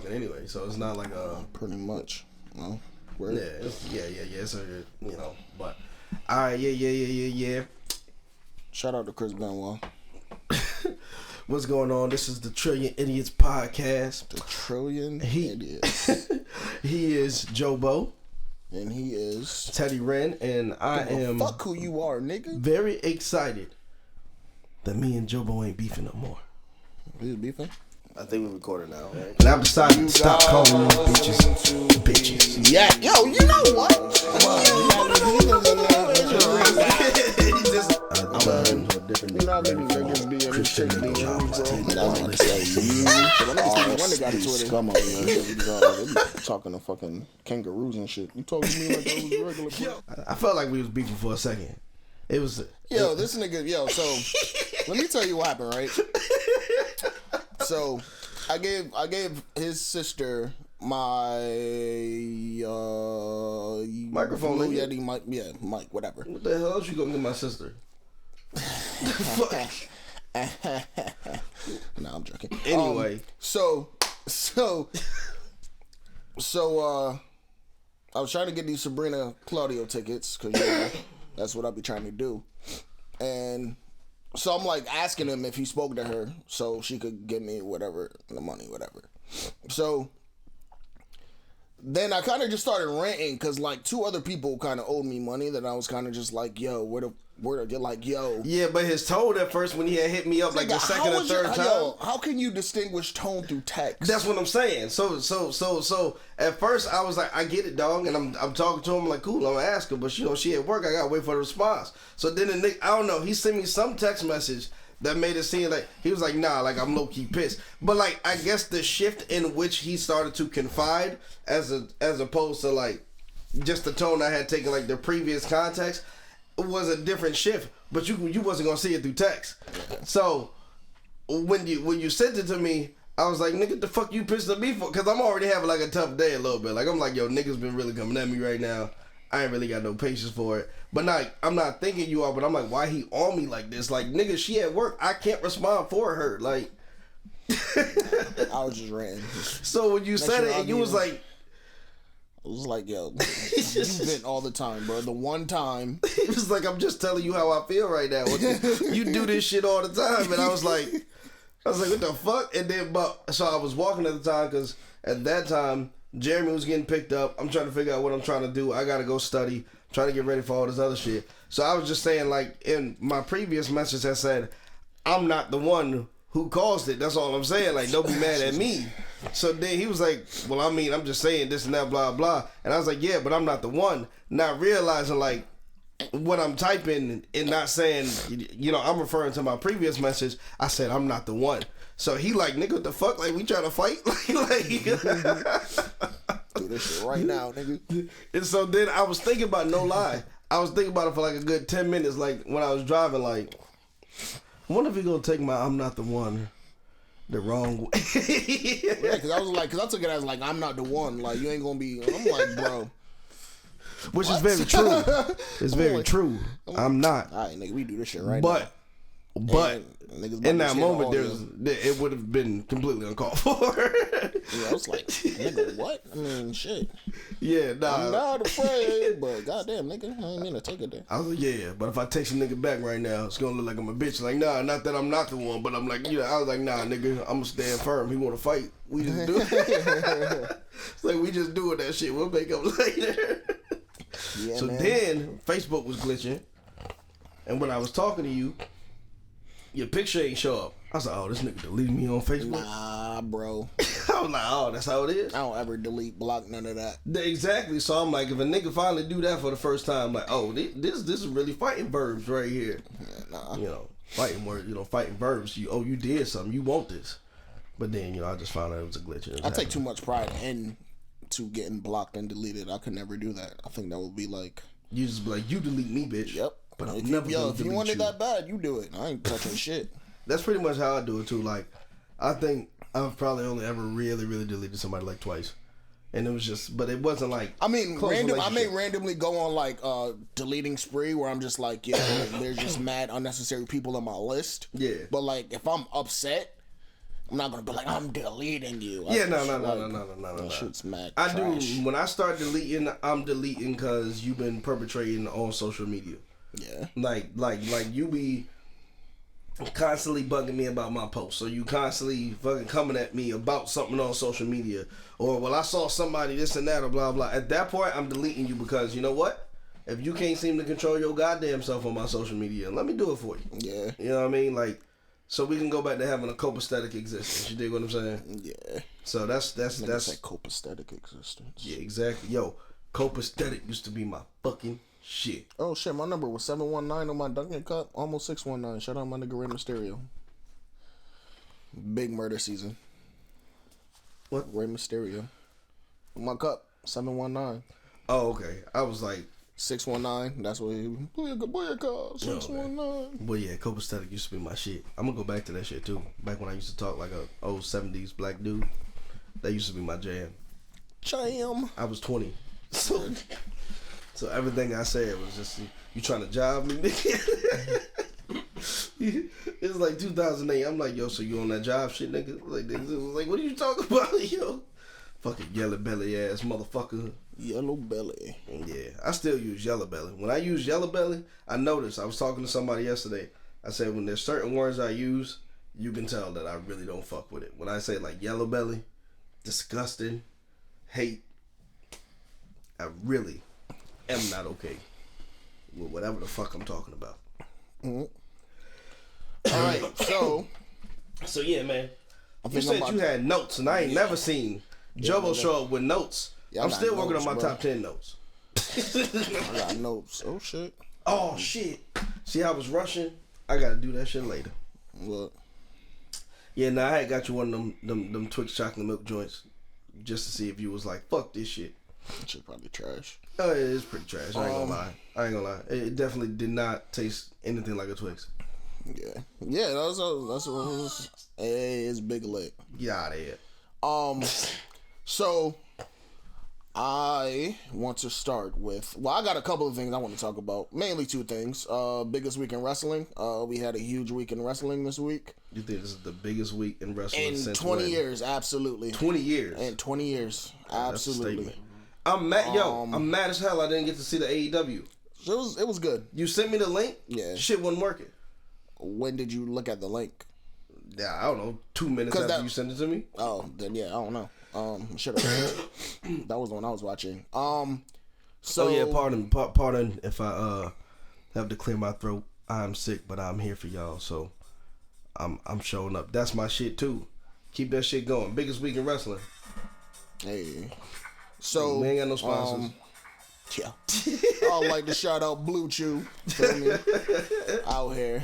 talking anyway, so it's not like pretty much. Well, yeah. So you know, but all right, yeah. Shout out to Chris Benoit. What's going on? This is the Trillion Idiots podcast. The Trillion Idiots. He is Jobo. And he is Teddy Wren, and I am fuck who you are, nigga. Very excited that me and Jobo ain't beefing no more. We beefing? I think we're recording now, right? And I've decided to stop calling them bitches. Yeah, yo, you know what? Talking to fucking kangaroos and shit. You talking to me like that was regular? I felt like we was beefing for a second. It was this nigga, so let me tell you what happened, right? So I gave his sister my microphone, Blue Yeti mic, mic, whatever. What the hell else you gonna give my sister? Nah, I'm joking. Anyway, so I was trying to get these Sabrina Claudio tickets because that's what I'll be trying to do, and so I'm like asking him if he spoke to her so she could give me whatever, the money, whatever. So then I kind of just started ranting because like two other people kind of owed me money that I was kind of just like, yo, where they're like, yo. Yeah, but his tone at first when he had hit me up like the second or third time. Yo, how can you distinguish tone through text? That's what I'm saying. So at first I was like, I get it, dog, and I'm talking to him like, cool, I'm gonna ask her, but she at work, I gotta wait for the response. So then the nigga, I don't know, he sent me some text message that made it seem like he was like, nah, like I'm low key pissed. But like I guess the shift in which he started to confide as opposed to like just the tone I had taken like the previous context was a different shift. But you wasn't gonna see it through text. So when you sent it to me, I was like, nigga, the fuck you pissed at me for? Because I'm already having like a tough day a little bit. Like I'm like, yo, niggas been really coming at me right now. I ain't really got no patience for it. But I'm not thinking you are, but I'm like, why he on me like this? Like, nigga, she at work. I can't respond for her. Like, I was just ranting. So when you said it, you was like, I was like, yo, you vent all the time, bro. The one time. It was like, I'm just telling you how I feel right now. You do this shit all the time. And I was like, what the fuck? And then, so I was walking at the time because at that time, Jeremy was getting picked up. I'm trying to figure out what I'm trying to do. I got to go study. Trying to get ready for all this other shit. So I was just saying, like, in my previous message I said, I'm not the one who caused it. That's all I'm saying. Like, don't be mad at me. So then he was like, well, I mean, I'm just saying this and that, blah, blah. And I was like, yeah, but I'm not the one. Not realizing, like, what I'm typing and not saying, you know, I'm referring to my previous message. I said, I'm not the one. So he like, nigga, what the fuck? Like, we trying to fight? Do this shit right now, nigga. And so then I was thinking about, no lie, I was thinking about it for like a good 10 minutes, like when I was driving, like, I wonder if he gonna take my I'm not the one the wrong way. Yeah, because I took it as like, I'm not the one, like, you ain't gonna be, I'm like, bro. Which what? Is very true. It's very true. I'm not. All right, nigga, we do this shit right now. But in that moment, it would have been completely uncalled for. Yeah, I was like, nigga, what? I mean, shit. Yeah, nah. I'm not afraid, but goddamn, nigga, I ain't mean to take it there. I was like, yeah, but if I text a nigga back right now, it's gonna look like I'm a bitch. Like, nah, not that I'm not the one, but I'm like, I was like, nah, nigga, I'm gonna stand firm. He wanna fight, we just do it. It's like, we just doing that shit. We'll make up later. Yeah, so man. Then Facebook was glitching, and when I was talking to you, your picture ain't show up. I was like, oh, this nigga deleted me on Facebook. Nah, bro. I was like, oh, that's how it is. I don't ever delete, block, none of that. Exactly. So I'm like, if a nigga finally do that for the first time, I'm like, oh, this is really fighting verbs right here. Yeah, nah. You know, fighting words. You know, fighting verbs. You did something. You want this. But then, I just found out it was a glitch. I take too much pride into getting blocked and deleted. I could never do that. I think that would be like, you just be like, you delete me, bitch. Yep. But if you want it that bad, you do it. I ain't touching shit. That's pretty much how I do it too. Like, I think I've probably only ever really, really deleted somebody like twice, and it was just, but it wasn't like. I mean, I may randomly go on like deleting spree where I'm just like, yeah, there's just mad unnecessary people on my list. Yeah. But like, if I'm upset I'm not gonna be like, I'm deleting you. Yeah, no. That shit's mad I trash. do. When I start deleting, I'm deleting because you've been perpetrating on social media. Yeah. Like you be constantly bugging me about my posts, so you constantly fucking coming at me about something on social media, or well, I saw somebody this and that, or blah blah. At that point, I'm deleting you because you know what? If you can't seem to control your goddamn self on my social media, let me do it for you. Yeah. You know what I mean? Like, so we can go back to having a copacetic existence. You dig what I'm saying? Yeah. So that's like copacetic existence. yeah, exactly. Yo, copacetic used to be my fucking shit. Oh shit, my number was 719 on my Dunkin' Cup, almost 619. Shout out my nigga Rey Mysterio. Big murder season. What? Rey Mysterio. My cup, 719. Oh, okay. I was like, 619, that's what he booyaka, 619. well, yeah, copacetic used to be my shit. I'm gonna go back to that shit too. Back when I used to talk like a old 70s black dude. That used to be my jam. Jam. I was 20. So everything I said was just, you trying to job me, nigga? It's like 2008. I'm like, yo, so you on that job shit, nigga? Like, what are you talking about, yo? Fucking yellow belly ass motherfucker. Yellow belly. Yeah, I still use yellow belly. When I use yellow belly, I noticed, I was talking to somebody yesterday. I said, when there's certain words I use, you can tell that I really don't fuck with it. When I say like yellow belly, disgusting, hate, I really am not okay with whatever the fuck I'm talking about. Mm-hmm. All right, so yeah, man. You said you had notes, and I ain't never seen Jobo show up with notes. Yeah, I'm still working notes, on my bro. top 10 notes. I got notes. Oh shit. Oh shit. See, I was rushing. I gotta do that shit later. What? Yeah, nah, I had got you one of them Twix chocolate milk joints just to see if you was like, fuck this shit. That shit probably trash. Oh, it is pretty trash. I ain't gonna lie. It definitely did not taste anything like a Twix. Yeah. Yeah, that's what it was. Hey, it's big lit. Get out of here. So I want to start with, well, I got a couple of things I want to talk about. Mainly two things. Biggest week in wrestling. We had a huge week in wrestling this week. You think this is the biggest week in wrestling In since 20 when? years, absolutely. 20 years. In 20 years, That's a absolutely. statement. I'm mad. I'm mad as hell. I didn't get to see the AEW. It was good. You sent me the link. Yeah. Shit wasn't working. When did you look at the link? Yeah, I don't know. 2 minutes after you sent it to me. Oh, then yeah, I don't know. Should have. That was the one I was watching. So Oh yeah, pardon if I have to clear my throat. I'm sick, but I'm here for y'all, so I'm showing up. That's my shit too. Keep that shit going. Biggest week in wrestling. Hey. So we ain't got no sponsors. Yeah. I'd like to shout out Blue Chew. Feel me? Out here.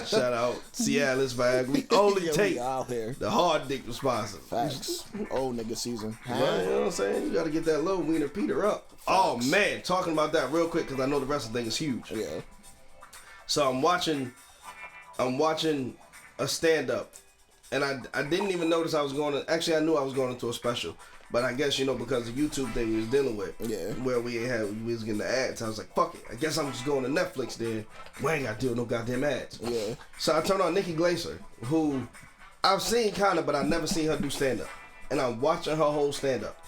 Shout out Cialis Viagra. We only Yeah, take we out here. the hard dick sponsor. Facts. Old nigga season. Right, you know what I'm saying? You gotta get that low wiener Peter up. Facts. Oh man, talking about that real quick because I know the wrestling thing is huge. Yeah. So I'm watching a stand up, and I didn't even notice I was going to. Actually, I knew I was going into a special, but I guess because the YouTube thing we was dealing with, yeah, where we was getting the ads. I was like, fuck it. I guess I'm just going to Netflix then. We ain't got to deal with no goddamn ads. Yeah. So I turned on Nikki Glaser, who I've seen kind of, but I've never seen her do stand up, and I'm watching her whole stand up.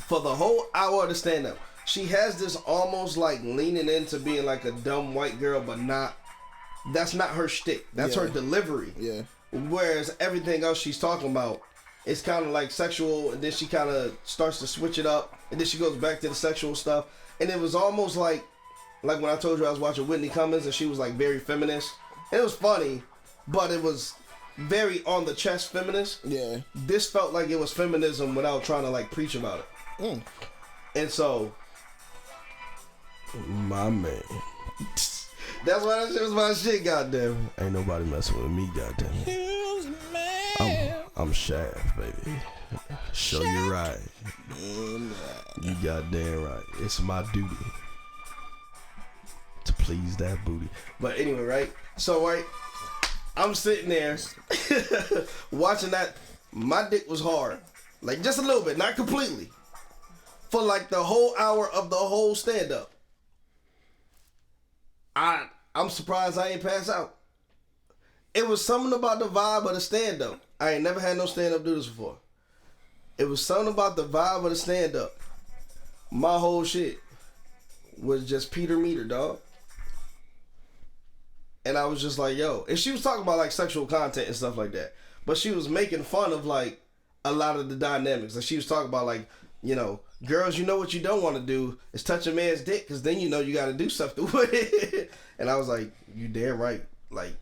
For the whole hour of the stand up, she has this almost like leaning into being like a dumb white girl, but not. That's not her shtick. That's her delivery. Yeah. Whereas everything else she's talking about, it's kind of like sexual, and then she kind of starts to switch it up, and then she goes back to the sexual stuff. And it was almost like when I told you I was watching Whitney Cummings, and she was like very feminist. It was funny, but it was very on the chest feminist. Yeah. This felt like it was feminism without trying to like preach about it. And so, my man. That's why that shit was my shit, goddamn. Ain't nobody messing with me, goddamn. I'm Shaft, baby. Show you right. You goddamn right. It's my duty to please that booty. But anyway, right? So, right, I'm sitting there watching that. My dick was hard. Like, just a little bit, not completely. For like the whole hour of the whole stand-up. I'm surprised I ain't pass out. It was something about the vibe of the stand-up. I ain't never had no stand-up do this before. It was something about the vibe of the stand-up. My whole shit was just Peter Meter, dog. And I was just like, yo. And she was talking about like sexual content and stuff like that. But she was making fun of like a lot of the dynamics. Like she was talking about like, you know, girls, you know what you don't want to do is touch a man's dick, because then you know you got to do something with it. And I was like, you damn right. Like,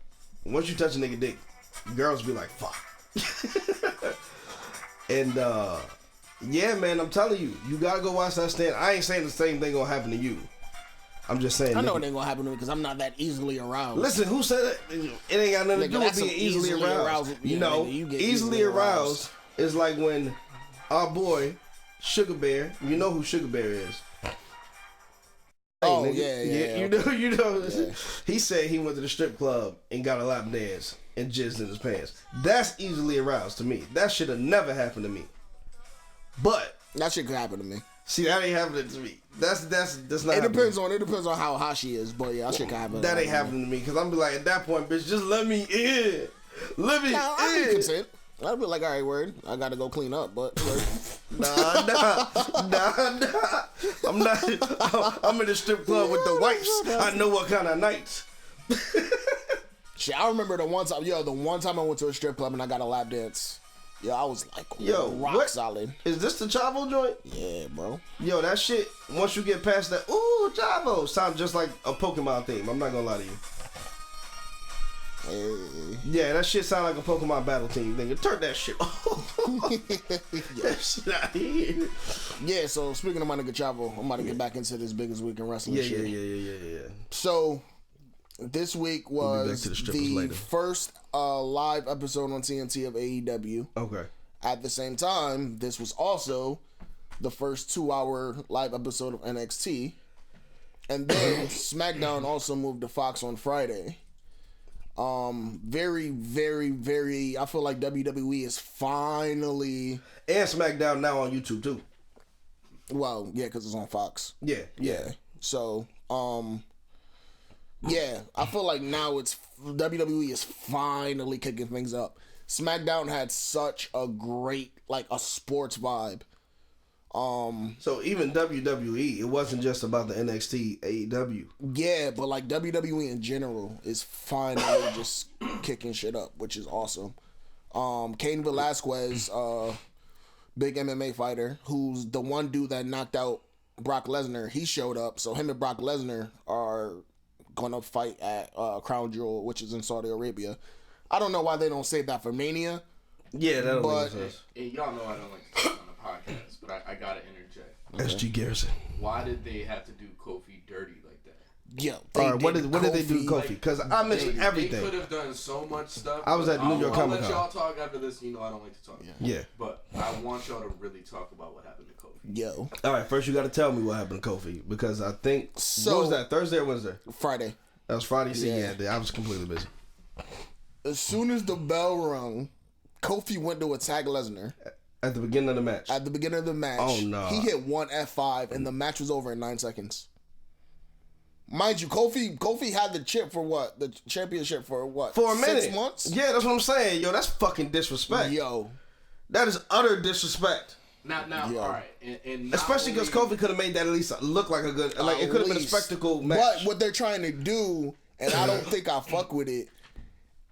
once you touch a nigga dick, girls be like, fuck. And yeah, man, I'm telling you, you gotta go watch that stand. I ain't saying the same thing gonna happen to you. I'm just saying. I know it ain't gonna happen to me because I'm not that easily aroused. Listen, who said it? It ain't got nothing to do with being easily aroused. You know, easily aroused is like when our boy Sugar Bear. You know who Sugar Bear is? Oh, hey, yeah. You know. Yeah. He said he went to the strip club and got a lap dance and jizzed in his pants. That's easily aroused to me. That should have never happened to me. But that shit could happen to me. See, that ain't happening to me. That's not. It depends on how hot she is, but yeah, that shit could happen. That ain't happening to me because I'm be like, at that point, bitch, just let me in. Let me in. I be consent. I'd be like, all right, word. I gotta go clean up, but nah. I'm not. I'm in the strip club with the wipes. I know what kind of nights. Shit, I remember the one time I went to a strip club and I got a lap dance. Yo, I was like, rock solid. Is this the Chavo joint? Yeah, bro. Yo, that shit, once you get past that, ooh, Chavo, sounds just like a Pokemon theme. I'm not gonna lie to you. Hey. Yeah, that shit sound like a Pokemon battle team. Nigga, turn that shit off. That shit out here. Yeah, so speaking of my nigga Chavo, I'm about to get back into this biggest week in wrestling shit. Yeah. So, this week was the first live episode on TNT of AEW. Okay. At the same time, this was also the first 2-hour live episode of NXT. And then SmackDown also moved to Fox on Friday. Very, very, very, I feel like WWE is finally... And SmackDown now on YouTube too. Well, yeah, because it's on Fox. Yeah. So, yeah, I feel like now it's WWE is finally kicking things up. SmackDown had such a great, like, a sports vibe. So even WWE, it wasn't just about the NXT AEW. Yeah, but like WWE in general is finally just kicking shit up, which is awesome. Cain Velasquez, big MMA fighter, who's the one dude that knocked out Brock Lesnar, he showed up. So him and Brock Lesnar are gonna fight at Crown Jewel, which is in Saudi Arabia. I don't know why they don't save that for Mania. Yeah, that don't make sense. Y'all know I don't like to talk on the podcast, but I gotta interject. SG Garrison. Why did they have to do Kofi dirty like that? Yeah. All right, what did they do to Kofi? Because I mentioned everything. They could have done so much stuff. I was at New York Comic Con. I'll let y'all talk after this. You know I don't like to talk. Yeah. But I want y'all to really talk about what happened to Kofi. Yo. All right, first you got to tell me what happened to Kofi, because I think what was that, Thursday or Wednesday? Friday. That was Friday. See, yeah, I was completely busy. As soon as the bell rung, Kofi went to attack Lesnar. At the beginning of the match. At the beginning of the match. Oh, no. He hit one F5 and the match was over in 9 seconds. Mind you, Kofi had the chip for what? The championship for what? For a minute. 6 months? Yeah, that's what I'm saying. Yo, that's fucking disrespect. Yo. That is utter disrespect. Now, all right. And especially because Kofi could have made that at least look like a good, like it could have been a spectacle match. But what they're trying to do, and I don't think I fuck with it,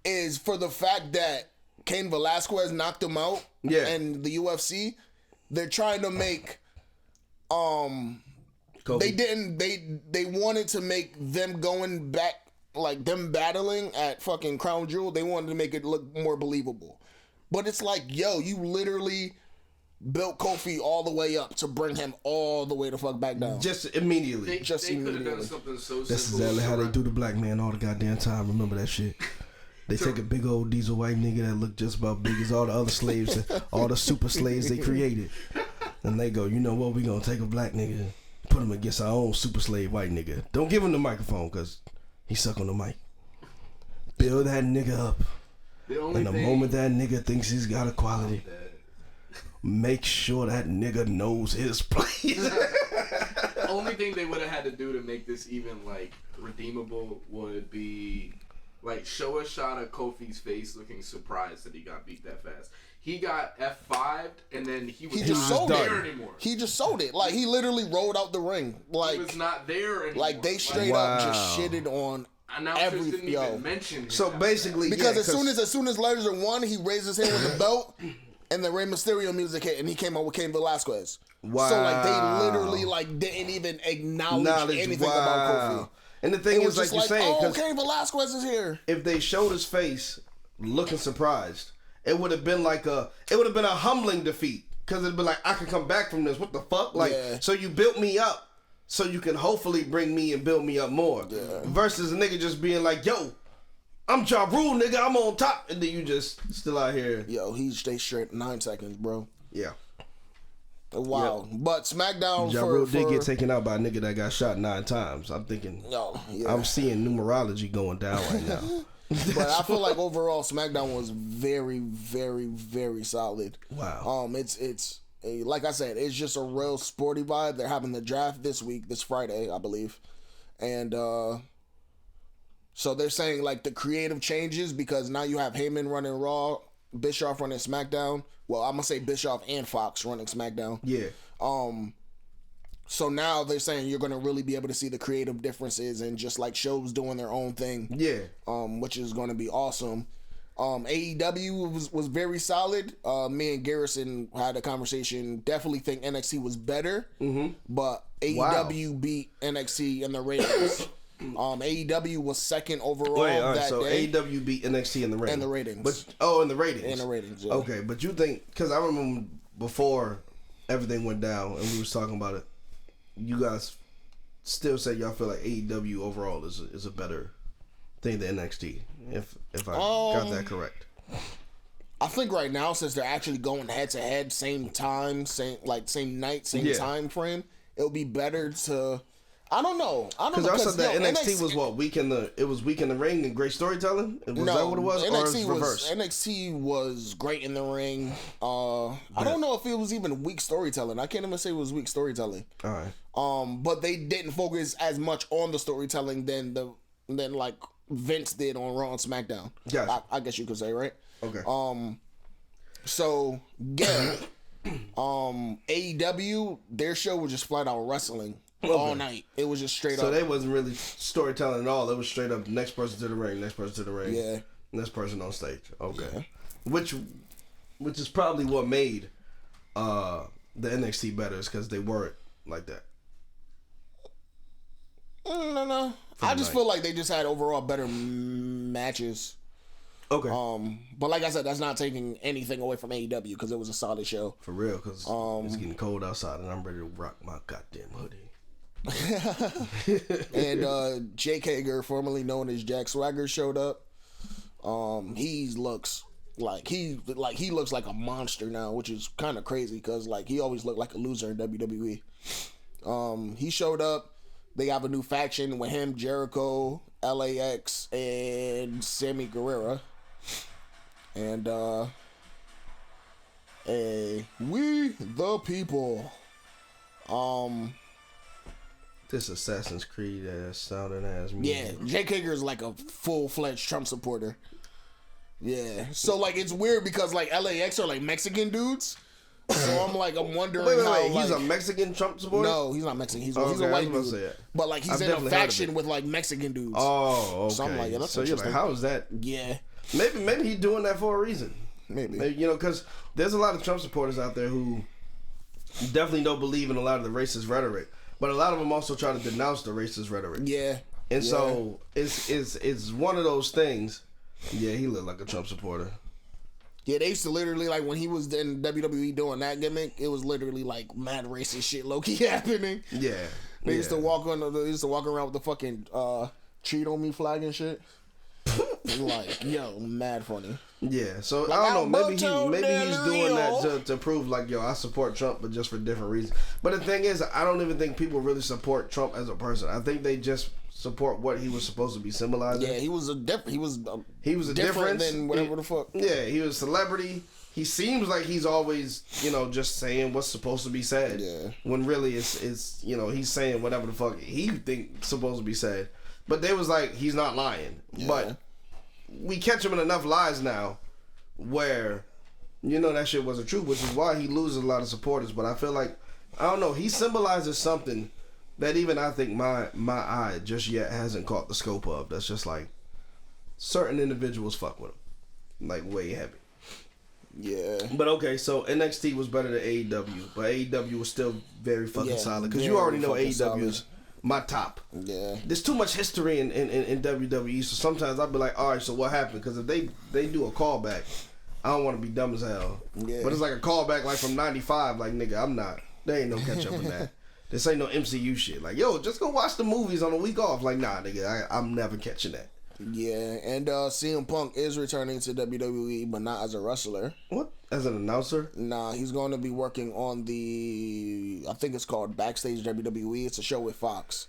is for the fact that Cain Velasquez knocked him out in the UFC, they're trying to make Kofi. They wanted to make them going back, like them battling at fucking Crown Jewel, they wanted to make it look more believable. But it's like, yo, you literally built Kofi all the way up to bring him all the way the fuck back down. Just immediately. They could have done something so simple. That's exactly how they do the black man all the goddamn time. Remember that shit. They take a big old diesel white nigga that look just about big as all the other slaves, all the super slaves they created. And they go, you know what, we gonna take a black nigga, put him against our own super slave white nigga. Don't give him the microphone, because he suck on the mic. Build that nigga up. And the moment that nigga thinks he's got a quality, make sure that nigga knows his place. The only thing they would have had to do to make this even, like, redeemable would be Like, show a shot of Kofi's face looking surprised that he got beat that fast. He got F5'd, and then he was just not sold there it. anymore. He just sold it. Like, he literally rolled out the ring. Like, He was not there anymore. like they straight up just shitted on Announcers didn't even mention him. So basically, because yeah, as soon as Lesnar won, he raised his hand with the belt, and the Rey Mysterio music hit, and he came out with Cain Velasquez. Wow. So like they literally like didn't even acknowledge anything about Kofi. And the thing It is, was like just you're saying, oh, 'cause Cain Velasquez is here. if they showed his face looking surprised, it would have been a humbling defeat, because it'd be like, I can come back from this. What the fuck? Like, Yeah. so you built me up, so you can hopefully bring me and build me up more. Yeah. Versus a nigga just being like, yo, I'm Ja Rule, nigga, I'm on top, and then you just still out here. Yo, he stayed straight 9 seconds, bro. Yeah. Wow. But SmackDown Ja Rule did get taken out by a nigga that got shot 9 times. I'm thinking, No, yeah. I'm seeing numerology going down right now. But I feel like overall SmackDown was very, very, very solid. Wow. It's like I said, it's just a real sporty vibe. They're having the draft this Friday, I believe, and so they're saying like the creative changes because now you have Heyman running Raw, Bischoff running SmackDown. Well, I'm gonna say Bischoff and Fox running SmackDown. Yeah. So now they're saying you're gonna really be able to see the creative differences and just like shows doing their own thing. Yeah. Which is gonna be awesome. AEW was very solid. Me and Garrison had a conversation. Definitely think NXT was better, but AEW beat NXT in the ratings. AEW was second overall that so day. AEW beat NXT in the ratings. In the ratings. But in the ratings. In the ratings, yeah. Okay, but you think, because I remember before everything went down and we was talking about it, you guys still say y'all feel like AEW overall is a better thing than NXT, if I got that correct. I think right now, since they're actually going head to head, same time, same night, same time frame, it'll be better to. I don't know. Because I said that NXT was what, weak in the ring and great storytelling. Was that what it was? NXT or reverse? NXT was great in the ring. I don't know if it was even weak storytelling. I can't even say it was weak storytelling. All right. But they didn't focus as much on the storytelling than like Vince did on Raw and SmackDown. Gotcha. I guess you could say, right? Okay. So yeah, AEW, their show was just flat out wrestling all night. It was just straight up. So they wasn't really storytelling at all. It was straight up next person to the ring, Yeah. next person on stage. Okay. Yeah. Which is probably what made the NXT better, is because they weren't like that. No. I just feel like they just had overall better matches. Okay. But like I said, that's not taking anything away from AEW because it was a solid show. For real, because it's getting cold outside and I'm ready to rock my goddamn hoodie. And Jake Hager, formerly known as Jack Swagger, showed up. He looks like a monster now, which is kind of crazy because like he always looked like a loser in WWE. He showed up. They have a new faction with him, Jericho, LAX, and Sammy Guerrero. And we the people. This Assassin's Creed ass sounding ass music. Yeah, Jake Hager is like a full-fledged Trump supporter. Yeah. So like it's weird because like LAX are like Mexican dudes. So I'm wondering Wait, how he's like, a Mexican Trump supporter? No, he's not Mexican. He's a Okay, white I was about to say dude. that. But like he's I've in a definitely heard of faction it. with like Mexican dudes. Oh, okay. So I'm like, yeah, that's so you're like, interesting. how is that? Yeah. Maybe he's doing that for a reason. Maybe. You know, because there's a lot of Trump supporters out there who definitely don't believe in a lot of the racist rhetoric, but a lot of them also try to denounce the racist rhetoric. Yeah. And so it's one of those things. Yeah, he looked like a Trump supporter. Yeah, they used to literally, like, when he was in WWE doing that gimmick, it was literally, like, mad racist shit low-key happening. Yeah. They used to walk around with the fucking cheat on me flag and shit. Like, yo, mad funny. Yeah, so Like, I don't know. Maybe Alberto he's Del doing Rio. that to prove like, yo, I support Trump, but just for different reasons. But the thing is, I don't even think people really support Trump as a person. I think they just support what he was supposed to be symbolizing. Yeah, he was a difference than whatever the fuck. Yeah, he was a celebrity. He seems like he's always, just saying what's supposed to be said. Yeah. When really it's he's saying whatever the fuck he think supposed to be said. But they was like, he's not lying. Yeah. But we catch him in enough lies now where that shit wasn't true, which is why he loses a lot of supporters. But I feel like, I don't know, he symbolizes something that even I think my eye just yet hasn't caught the scope of. That's just like certain individuals fuck with him, like way heavy. Yeah. But okay, so NXT was better than AEW, but AEW was still very fucking solid because you already know AEW is my top. Yeah. There's too much history in WWE, so sometimes I'll be like, all right, so what happened? Because if they do a callback, I don't want to be dumb as hell. Yeah. But it's like a callback like from 95, like, nigga, I'm not. There ain't no catch up in that. This ain't no MCU shit. Like, yo, just go watch the movies on a week off. Like, nah, nigga, I'm never catching that. Yeah, and CM Punk is returning to WWE, but not as a wrestler. What? As an announcer? Nah, he's going to be working on I think it's called Backstage WWE. It's a show with Fox.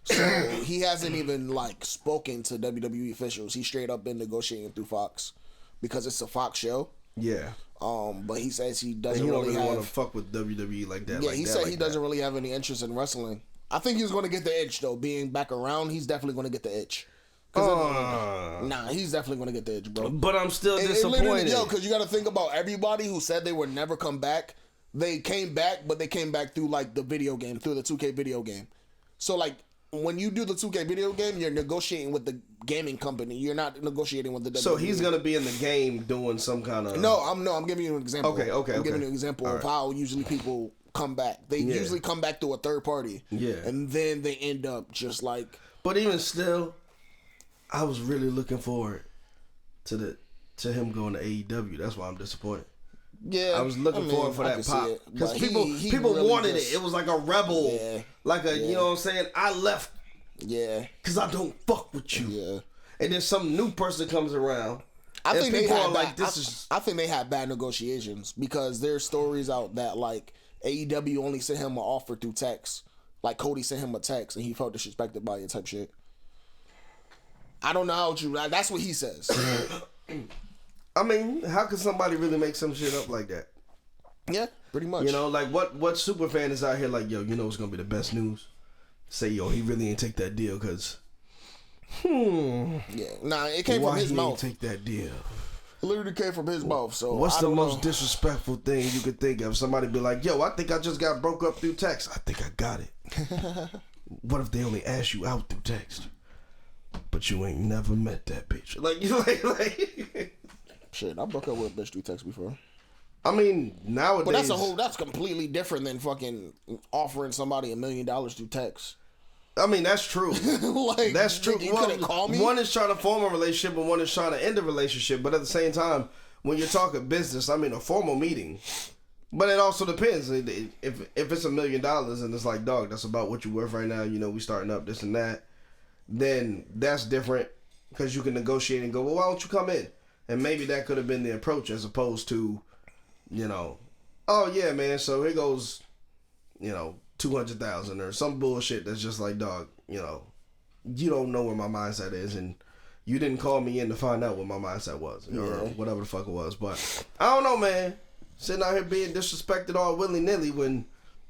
So he hasn't even, like, spoken to WWE officials. He's straight up been negotiating through Fox because it's a Fox show. Yeah. But he says he doesn't he don't really want to fuck with WWE like that. Yeah, like he that, said like he doesn't really have any interest in wrestling. I think he's going to get the itch, though. Being back around, he's definitely going to get the itch. Nah, he's definitely going to get the itch, bro. But I'm still disappointed. Because you got to think about everybody who said they would never come back. They came back, but they came back through, like, the video game, through the 2K video game. So, like, when you do the 2K video game, you're negotiating with the gaming company. You're not negotiating with the WWE. So he's going to be in the game doing some kind of... No, I'm giving you an example. Okay. I'm giving you an example of how usually people come back. They usually come back through a third party. Yeah. And then they end up just like... But even still, I was really looking forward to him going to AEW. That's why I'm disappointed. Yeah, I was looking forward for that pop because people really wanted it. It was like a rebel, like a you know what I'm saying. I left, because I don't fuck with you. And then some new person comes around. I think people they are had like, I think they had bad negotiations because there's stories out that like AEW only sent him an offer through text. Like Cody sent him a text and he felt disrespected by it type shit. I don't know how true. That's what he says. I mean, how could somebody really make some shit up like that? Yeah, pretty much. You know, like what super fan is out here like, yo, you know what's gonna be the best news? Say, yo, he really ain't take that deal because. Yeah, nah, it came from his mouth. Take that deal. It literally came from his mouth. So what's the most disrespectful thing you could think of? Somebody be like, yo, I think I just got broke up through text. I think I got it. What if they only ask you out through text, but you ain't never met that bitch? Like you like. Shit, I broke up with a bitch through text before. I mean, nowadays... But that's completely different than fucking offering somebody $1 million through text. I mean, that's true. Like, that's true. You couldn't call me? One is trying to form a relationship and one is trying to end a relationship. But at the same time, when you're talking business, I mean, a formal meeting. But it also depends. If it's $1 million and it's like, dog, that's about what you're worth right now, you know, we starting up this and that, then that's different because you can negotiate and go, well, why don't you come in? And maybe that could have been the approach as opposed to, you know, oh yeah, man, so here goes, you know, 200,000 or some bullshit that's just like, dog, you know, you don't know where my mindset is and you didn't call me in to find out what my mindset was or whatever the fuck it was. But I don't know, man. Sitting out here being disrespected all willy-nilly when,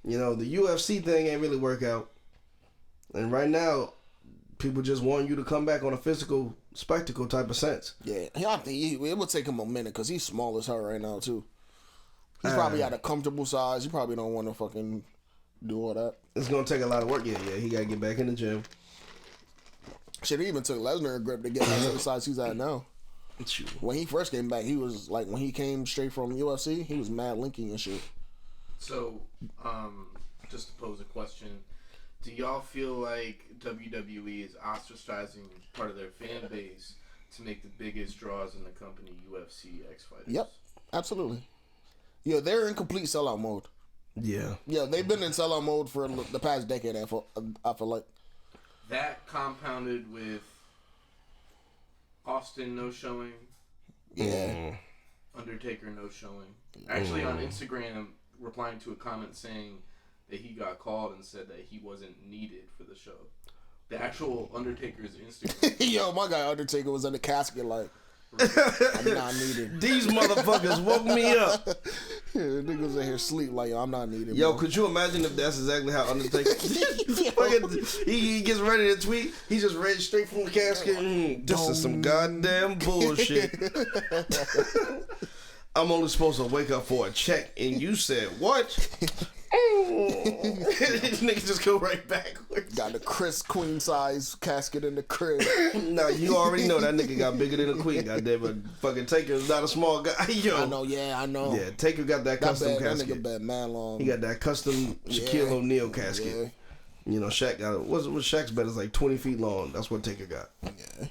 you know, the UFC thing ain't really work out. And right now, people just want you to come back on a physical spectacle type of sense. Yeah, I think it would take him a minute because he's small as hell right now too. He's probably at a comfortable size. He probably don't want to fucking do all that. It's gonna take a lot of work. Yeah. He gotta get back in the gym. Shit, he even took Lesnar a grip to get back to the size he's at now. Shoot. When he first came back, he was like, when he came straight from UFC, he was mad linking and shit. So, just to pose a question. Do y'all feel like WWE is ostracizing part of their fan base to make the biggest draws in the company, UFC, X Fighters? Yep, absolutely. Yeah, they're in complete sellout mode. Yeah. Yeah, they've been in sellout mode for the past decade, I feel like. That compounded with Austin no showing. Yeah. Undertaker no showing. Actually, on Instagram, replying to a comment saying that he got called and said that he wasn't needed for the show. The actual Undertaker's Instagram. Yo, my guy Undertaker was in the casket like, I'm not needed. These motherfuckers woke me up. Yeah, niggas in here sleep like, yo, I'm not needed. Yo, bro. could you imagine if that's exactly how Undertaker fucking, he gets ready to tweet? He just read straight from the casket. This is some goddamn bullshit. I'm only supposed to wake up for a check, and you said what? This nigga just go right backwards. Got the Chris queen size casket in the crib. Nah, you already know that nigga got bigger than a queen. Goddamn it, fucking Taker's not a small guy. Yo, I know, I know. yeah, Taker got that custom That casket. nigga bed man long. He got that custom Shaquille O'Neal casket. Yeah. You know, Shaq got it. What Shaq's bed is like 20 feet long. That's what Taker got. Yeah.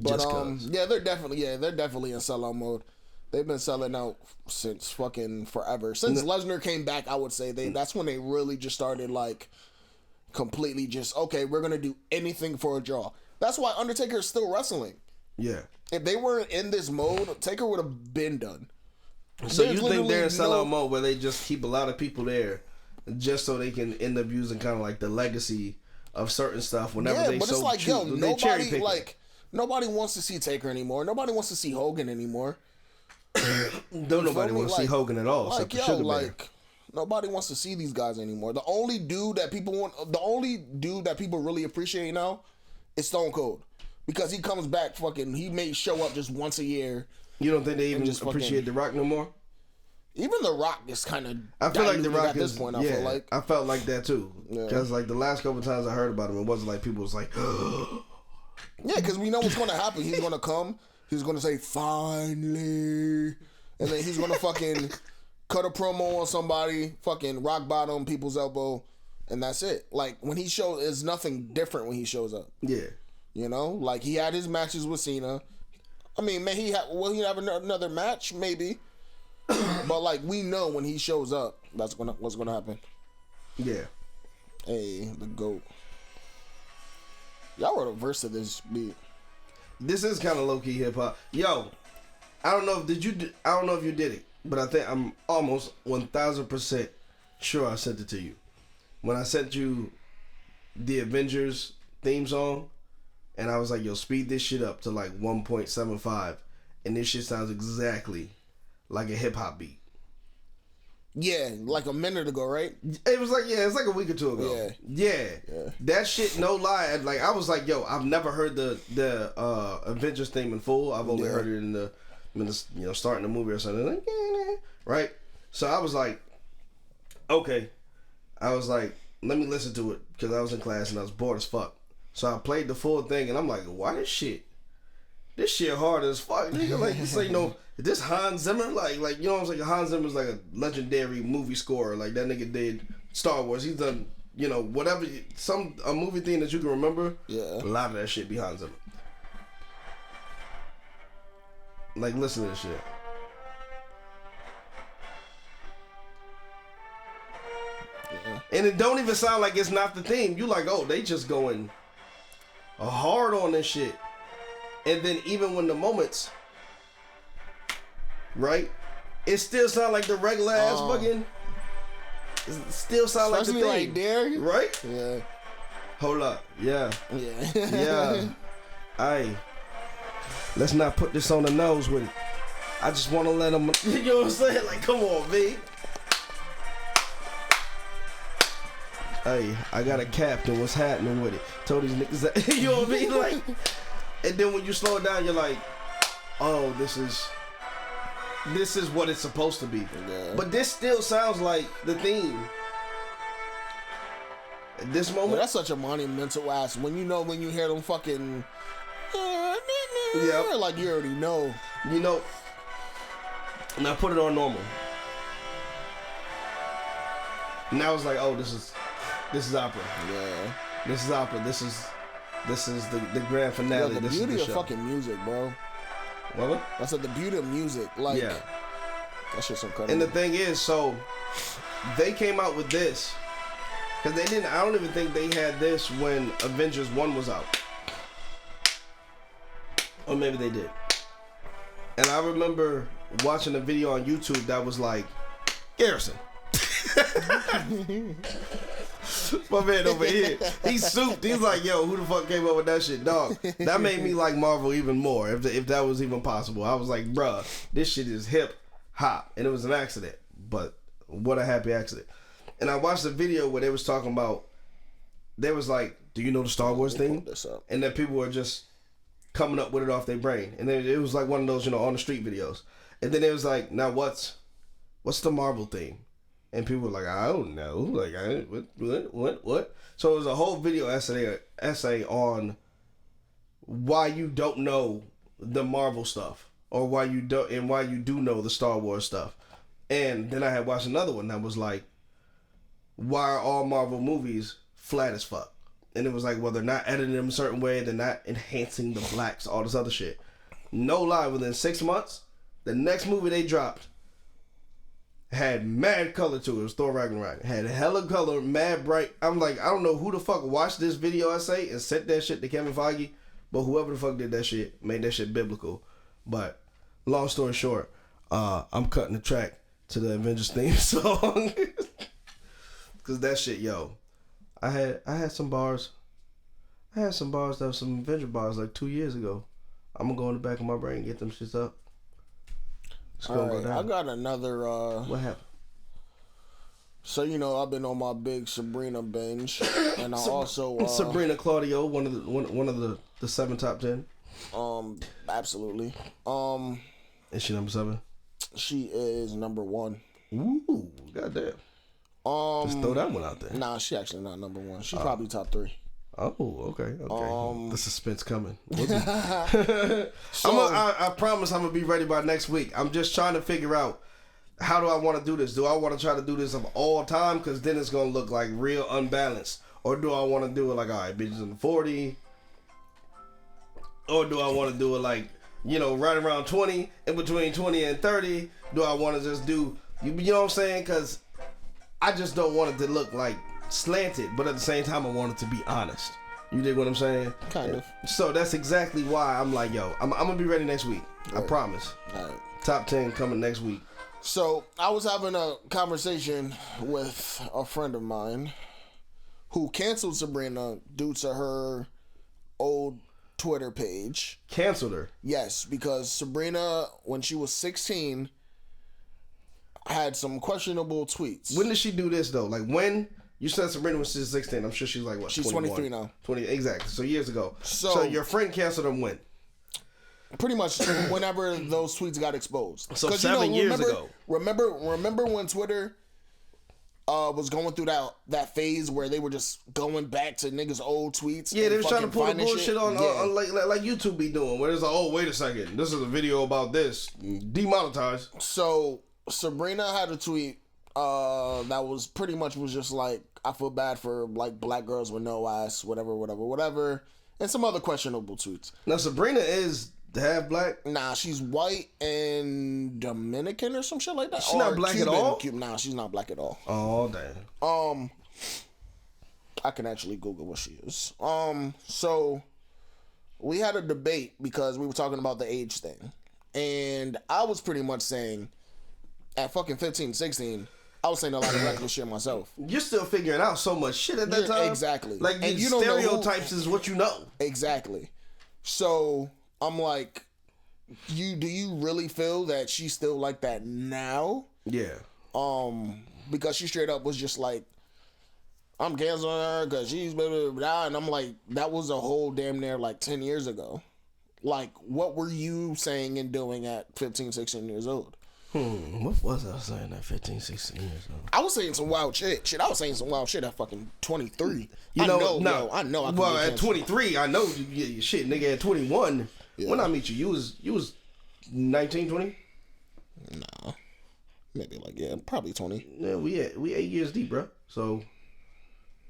But Just cause. they're definitely in sellout mode. They've been selling out since fucking forever. Since Lesnar came back, I would say that's when they really just started like completely just, okay, we're gonna do anything for a draw. That's why Undertaker is still wrestling. Yeah. If they weren't in this mode, Taker would have been done. So There's you think they're in literally sellout mode where they just keep a lot of people there just so they can end up using kind of like the legacy of certain stuff whenever they but it's like, yo, nobody wants to see Taker anymore. Nobody wants to see Hogan anymore. Don't nobody want to see Hogan at all. Like, Except yo, for Sugar Bear. like, nobody wants to see these guys anymore. The only dude that people really appreciate now is Stone Cold. Because he comes back he may show up just once a year. You don't think they even just appreciate The Rock no more? Even The Rock is kind of I feel like The Rock at this point, I feel like. I felt like that too. Yeah. Because like the last couple times I heard about him, it wasn't like people was like, Yeah, because we know what's going to happen. He's going to come. He's going to say, finally. And then he's going to fucking cut a promo on somebody, fucking rock bottom, people's elbow, and that's it. Like, when he shows, it's nothing different when he shows up. yeah. You know? Like, he had his matches with Cena. I mean, will he have another match? Maybe. But, like, we know when he shows up, what's going to happen. Yeah. Hey, the GOAT. Y'all wrote a verse to this beat. This is kind of low key hip hop. Yo, I don't know if you did it, but I think I'm almost 1000% sure I sent it to you. When I sent you the Avengers theme song, and I was like, yo, speed this shit up to like 1.75, and this shit sounds exactly like a hip hop beat. Yeah, like a minute ago, right? It was like, it's like a week or two ago. Yeah. That shit, no lie. Like, I was like, yo, I've never heard the Avengers theme in full. I've only heard it in the starting the movie or something. Like, right? So I was like, okay. I was like, let me listen to it, because I was in class and I was bored as fuck. So I played the full thing, and I'm like, why this shit hard as fuck, nigga. Like, this ain't no, this Hans Zimmer, like, you know what I'm saying? Hans Zimmer's like a legendary movie scorer. Like, that nigga did Star Wars. He's done, whatever, a movie thing that you can remember. Yeah. A lot of that shit be Hans Zimmer. Like, listen to this shit. Yeah. And it don't even sound like it's not the theme. You like, oh, they just going hard on this shit. And then even when the moments, right, it still sound like the regular ass fucking. It still sound like the thing, like there, right? Yeah. Hold up, yeah. Yeah. Aye. Let's not put this on the nose with it. I just want to let them. You know what I'm saying? Like, come on, B. Hey, I got a captain. What's happening with it? Told these niggas that. You know what I mean? Like. And then when you slow it down, you're like, oh, this is what it's supposed to be. Yeah. But this still sounds like the theme. At this moment. That's such a monumental ass. When you hear them fucking. Yep. Like, you already know. And I put it on normal. And I was like, oh, this is opera. Yeah. This is opera. This is the grand finale. The this beauty is of the show. fucking music, bro. What? I said the beauty of music. Like, Yeah. that shit's incredible. And the thing is, so they came out with this because they didn't. I don't even think they had this when Avengers 1 was out, or maybe they did. And I remember watching a video on YouTube that was like, Garrison. My man over here, he's souped. He's like, yo, who the fuck came up with that shit, dog? That made me like Marvel even more, if that was even possible. I was like, bruh, this shit is hip hop, and it was an accident, but what a happy accident. And I watched a video where they was talking about, they was like, do you know the Star Wars theme? And then people were just coming up with it off their brain, and then it was like one of those, on the street videos. And then it was like, now what's the Marvel theme? And people were like, I don't know. Like, what? So it was a whole video essay on why you don't know the Marvel stuff, or why you do know the Star Wars stuff. And then I had watched another one that was like, why are all Marvel movies flat as fuck? And it was like, well, they're not editing them a certain way, they're not enhancing the blacks, all this other shit. No lie, within 6 months, the next movie they dropped had mad color to it. It was Thor Ragnarok. It had hella color, mad bright. I'm like, I don't know who the fuck watched this video essay and sent that shit to Kevin Feige, but whoever the fuck did that shit made that shit biblical. But long story short, I'm cutting the track to the Avengers theme song. Cause that shit, yo, I had some bars. I had some bars that were some Avenger bars like 2 years ago. I'm gonna go in the back of my brain and get them shits up. Alright, I got another What happened? So I've been on my big Sabrina binge, and I also Sabrina Claudio, one of the 7 top 10. Absolutely. Is she number 7? She is number 1. Ooh, goddamn. Just throw that one out there. Nah, she actually not number 1. She's probably top 3. Oh, okay. The suspense coming. So, I promise I'm gonna be ready by next week. I'm just trying to figure out, how do I want to do this? Do I want to try to do this of all time? Because then it's gonna look like real unbalanced. Or do I want to do it like, all right, bitches in the 40? Or do I want to do it like, right around 20, in between 20 and 30? Do I want to just do, you know what I'm saying? Because I just don't want it to look like slanted, but at the same time I want it to be honest. You dig what I'm saying? Kind of. So that's exactly why I'm like, yo, I'm gonna be ready next week. Right. I promise. All right. Top 10 coming next week. So I was having a conversation with a friend of mine who canceled Sabrina due to her old Twitter page. Canceled her? Yes, because Sabrina, when she was 16, had some questionable tweets. When did she do this though? Like when? You said Sabrina was 16. I'm sure she's like what? She's 21. 23 now. 20 exactly. So years ago. So your friend canceled them when? Pretty much whenever those tweets got exposed. So 7 years ago. Remember when Twitter was going through that phase where they were just going back to niggas' old tweets? Yeah, they was trying to pull the bullshit on like YouTube be doing, where it's like, oh, wait a second, this is a video about this. Demonetized. So Sabrina had a tweet that was pretty much was just like, I feel bad for like black girls with no ass, whatever, and some other questionable tweets. Now Sabrina is half black? Nah, she's white and Dominican or some shit like that. She's not black Cuban, at all? Nah, she's not black at all. Oh, damn. I can actually Google what she is. So we had a debate because we were talking about the age thing. And I was pretty much saying at fucking 15, 16, I was saying a lot of reckless shit myself. You're still figuring out so much shit at that time. Exactly. Like, and you stereotypes is what you know. Exactly. So I'm like, do you really feel that she's still like that now? Yeah. Because she straight up was just like, I'm canceling her because she's blah, blah, blah. And I'm like, that was a whole damn near like 10 years ago. Like, what were you saying and doing at 15, 16 years old? What was I saying at 15, 16 years old? I was saying some wild shit. I was saying some wild shit at fucking 23. I know. Well, at 23, I know you shit, nigga. At 21, when I meet you, you was 19, 20? Nah, maybe like probably 20. Yeah, we 8 years deep, bro. So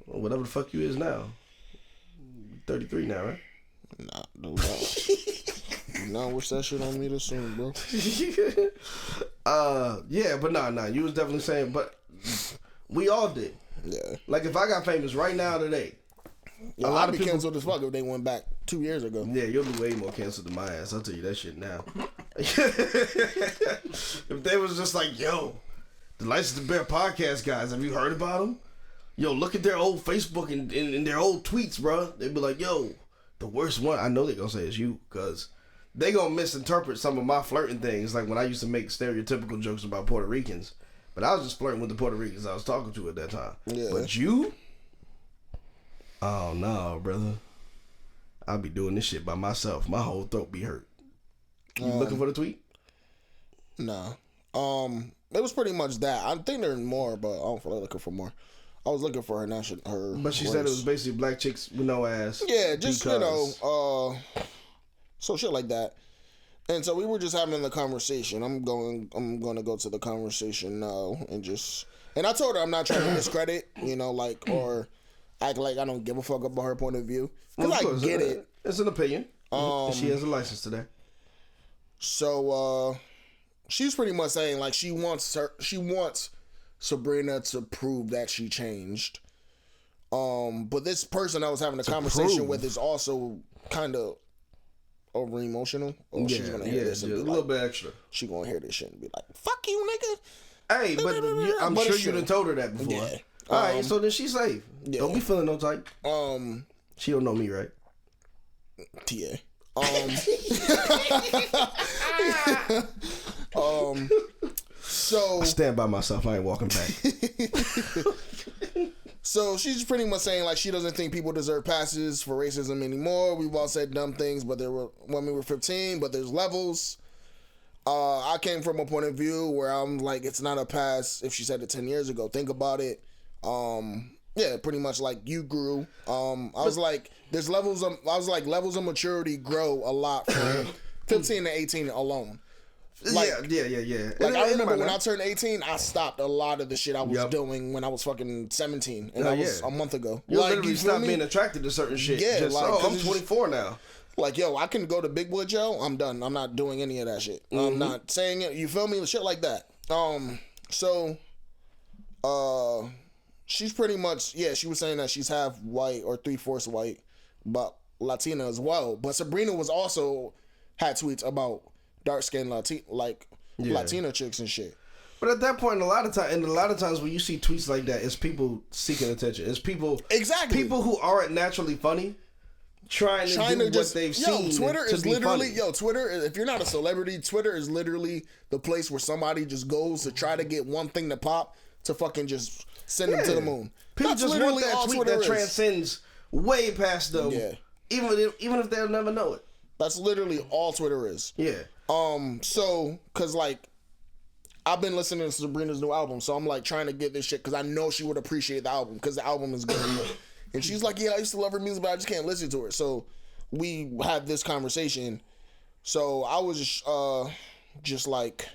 whatever the fuck you is now, 33 now, right? Nah, no doubt. Nah, wish that shit on me this soon, bro. Yeah, but nah, you was definitely saying, but we all did. Yeah. Like if I got famous right now today, a lot of people canceled as fuck if they went back 2 years ago. Yeah, you'll be way more canceled than my ass. I'll tell you that shit now. If they was just like, yo, the License to Bear podcast guys, have you heard about them? yo, look at their old Facebook and their old tweets, bro. They be like, yo, the worst one, I know they gonna say is you, because they gonna misinterpret some of my flirting things, like when I used to make stereotypical jokes about Puerto Ricans. But I was just flirting with the Puerto Ricans I was talking to at that time. Yeah. But you? Oh, no, brother. I'll be doing this shit by myself. My whole throat be hurt. You looking for the tweet? Nah. It was pretty much that. I think there's more, but I don't feel like looking for more. I was looking for her her. But she race. said it was basically black chicks with no ass. Yeah, just because... so shit like that. And so we were just having the conversation. I'm gonna go to the conversation now and I told her I'm not trying to discredit, or act like I don't give a fuck about her point of view. Because I get it. It's an opinion. She has a license today. So she's pretty much saying like she wants Sabrina to prove that she changed. But this person I was having a conversation with is also kind of over emotional. She's gonna hear this and be a little bit extra. She gonna hear this shit and be like, "Fuck you, nigga." Hey, but I'm sure you done told her that before. Yeah. All right, so then she's safe. Yeah. Don't be feeling no type. She don't know me, right? Yeah. So I stand by myself. I ain't walking back. So she's pretty much saying like she doesn't think people deserve passes for racism anymore. We've all said dumb things, but there were when we were 15, but there's levels. I came from a point of view where I'm like, it's not a pass if she said it 10 years ago. Think about it. Yeah, pretty much like you grew. I was like, levels of maturity grow a lot from 15 to 18 alone. Like, yeah. Like I remember when I turned 18, I stopped a lot of the shit I was doing when I was fucking 17, and that was a month ago. You literally stopped being attracted to certain shit. Yeah, just, like, I'm 24 now. Like, yo, I can go to Big Boy Joe. I'm done. I'm not doing any of that shit. I'm not saying it. You feel me? Shit like that. So, she's pretty much, she was saying that she's half white or 3/4 white, but Latina as well. But Sabrina was also had tweets about dark skinned Latina chicks and shit. But at that point, a lot of times when you see tweets like that, it's people seeking attention. It's people people who aren't naturally funny trying to do what they've seen. Twitter to is be literally funny. Twitter. If you're not a celebrity, Twitter is literally the place where somebody just goes to try to get one thing to pop to fucking just send them to the moon. People That's just want literally that all tweet Twitter that is. transcends way past them. Yeah. Even if they'll never know it. That's literally all Twitter is. Yeah. So, cause like, I've been listening to Sabrina's new album, so I'm like trying to get this shit, cause I know she would appreciate the album, cause the album is good. And she's like, yeah, I used to love her music, but I just can't listen to her. So, we had this conversation. So, I was just like,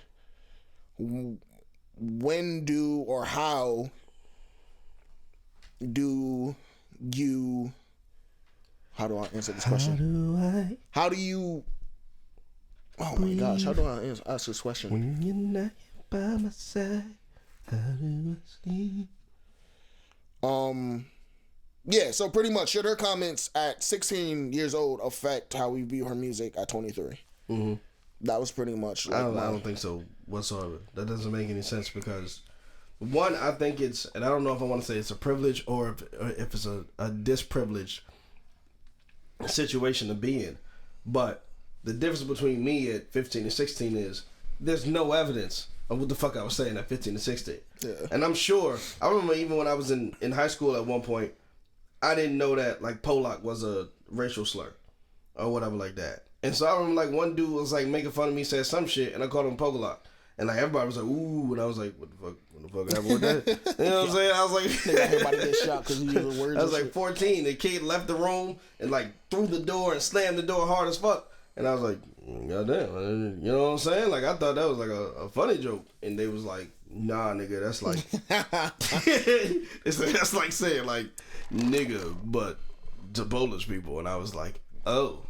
when do or how do you... How do I answer this question? How do you... Oh my gosh, how do I ask this question? When you're not by my side, how do I sleep? Yeah, so pretty much, should her comments at 16 years old affect how we view her music at 23? Mm-hmm. That was pretty much... Like, I don't think so whatsoever. That doesn't make any sense because... One, I think it's... And I don't know if I want to say it's a privilege or if it's a disprivileged situation to be in. But the difference between me at 15 and 16 is there's no evidence of what the fuck I was saying at 15 and 16. Yeah. And I'm sure, I remember even when I was in high school at one point, I didn't know that like Polak was a racial slur or whatever like that. And so I remember like one dude was like making fun of me, said some shit, and I called him Polak. And like everybody was like, ooh, and I was like, what the fuck happened with that? You know what I'm saying? I was like, everybody get shot because he used words. I was like 14. The kid left the room and like threw the door and slammed the door hard as fuck. And I was like, goddamn, you know what I'm saying? Like I thought that was like a funny joke, and they was like, nah, nigga, that's like, that's like saying like nigga, but to Polish people. And I was like, oh,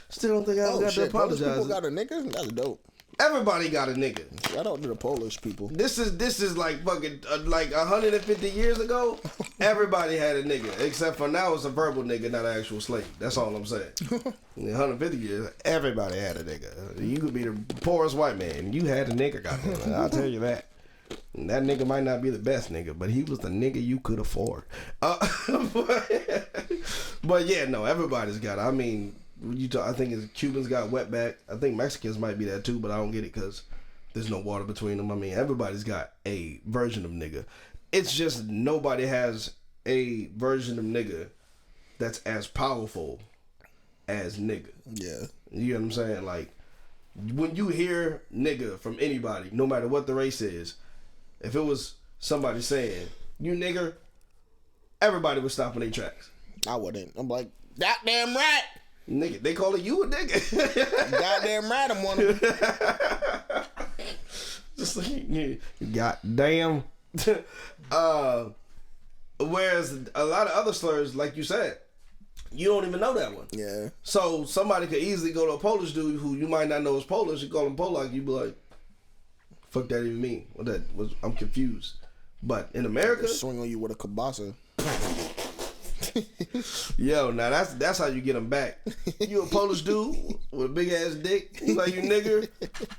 still don't think I got to apologize. Polish people got a nigga? That's dope. Everybody got a nigga. Shout out to the Polish people. This is like fucking like 150 years ago. Everybody had a nigga, except for now it's a verbal nigga, not an actual slave. That's all I'm saying. In 150 years, everybody had a nigga. You could be the poorest white man, you had a nigga. Goddamn, I'll tell you that. And that nigga might not be the best nigga, but he was the nigga you could afford. But yeah, no, everybody's got it. I mean, I think it's Cubans got wetback. I think Mexicans might be that too, but I don't get it because there's no water between them. I mean, everybody's got a version of nigga. It's just nobody has a version of nigga that's as powerful as nigga. Yeah. You know what I'm saying? Like, when you hear nigga from anybody, no matter what the race is, if it was somebody saying, you nigger, everybody would stop in their tracks. I wouldn't. I'm like, goddamn right. Nigga, they call it you a nigga. Goddamn right, I'm one of them. Just like, you goddamn. Whereas a lot of other slurs, like you said, you don't even know that one. Yeah. So somebody could easily go to a Polish dude who you might not know is Polish. You call him Polak, you be like, fuck that even mean? What that was? I'm confused. But in America, Swing on you with a kielbasa. yo, now that's how you get them back. You a Polish dude with a big ass dick? He's like, you nigger,